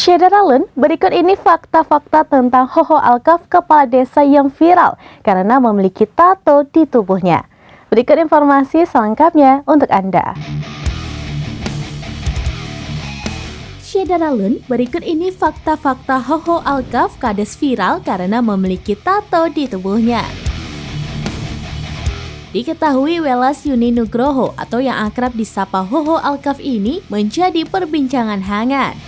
Syederalun, berikut ini fakta-fakta tentang Hoho Alkaf, kepala desa yang viral karena memiliki tato di tubuhnya. Berikut informasi selengkapnya untuk Anda. Syederalun, berikut ini fakta-fakta Hoho Alkaf, kades viral karena memiliki tato di tubuhnya. Diketahui Welas Yuni Nugroho atau yang akrab disapa Hoho Alkaf ini menjadi perbincangan hangat.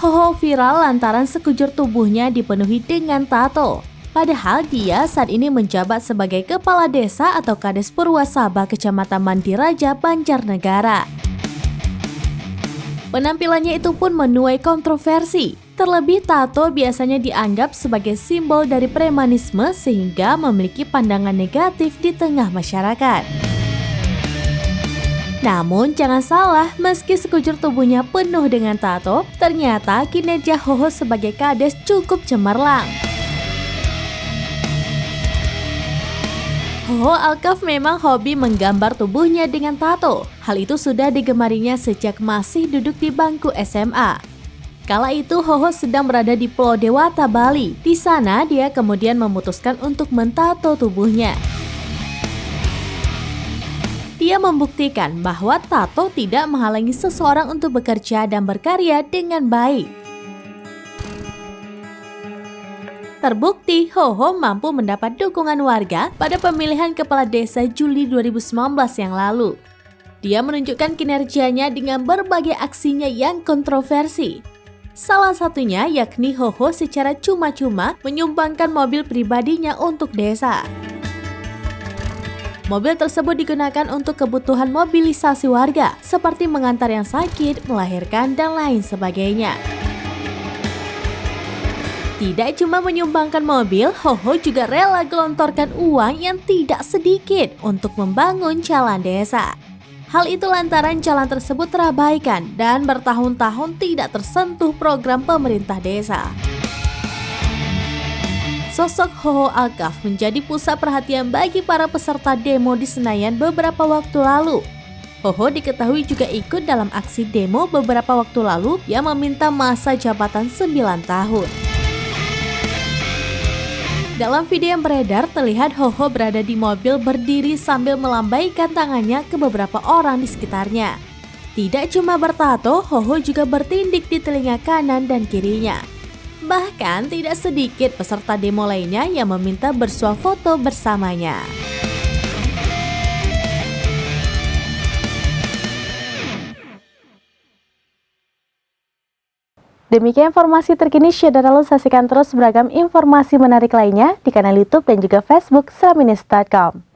Hoho viral lantaran sekujur tubuhnya dipenuhi dengan tato. Padahal dia saat ini menjabat sebagai kepala desa atau Kades Purwasaba Kecamatan Mandiraja, Banjarnegara. Penampilannya itu pun menuai kontroversi. Terlebih tato biasanya dianggap sebagai simbol dari premanisme sehingga memiliki pandangan negatif di tengah masyarakat. Namun jangan salah, meski sekujur tubuhnya penuh dengan tato, ternyata kinerja Hoho sebagai kades cukup cemerlang. Hoho Alkaf memang hobi menggambar tubuhnya dengan tato. Hal itu sudah digemarinya sejak masih duduk di bangku SMA. Kala itu Hoho sedang berada di Pulau Dewata, Bali. Di sana dia kemudian memutuskan untuk mentato tubuhnya. Dia membuktikan bahwa tato tidak menghalangi seseorang untuk bekerja dan berkarya dengan baik. Terbukti, Hoho mampu mendapat dukungan warga pada pemilihan kepala desa Juli 2019 yang lalu. Dia menunjukkan kinerjanya dengan berbagai aksinya yang kontroversi. Salah satunya yakni Hoho secara cuma-cuma menyumbangkan mobil pribadinya untuk desa. Mobil tersebut digunakan untuk kebutuhan mobilisasi warga, seperti mengantar yang sakit, melahirkan, dan lain sebagainya. Tidak cuma menyumbangkan mobil, Hoho juga rela gelontorkan uang yang tidak sedikit untuk membangun jalan desa. Hal itu lantaran jalan tersebut terabaikan dan bertahun-tahun tidak tersentuh program pemerintah desa. Sosok Hoho Alkaf menjadi pusat perhatian bagi para peserta demo di Senayan beberapa waktu lalu. Hoho diketahui juga ikut dalam aksi demo beberapa waktu lalu yang meminta masa jabatan 9 tahun. Dalam video yang beredar, terlihat Hoho berada di mobil berdiri sambil melambaikan tangannya ke beberapa orang di sekitarnya. Tidak cuma bertato, Hoho juga bertindik di telinga kanan dan kirinya. Bahkan tidak sedikit peserta demo lainnya yang meminta bersuah foto bersamanya. Demikian informasi terkini Syederalun, saksikan terus beragam informasi menarik lainnya di kanal YouTube dan juga Facebook selaministat.com.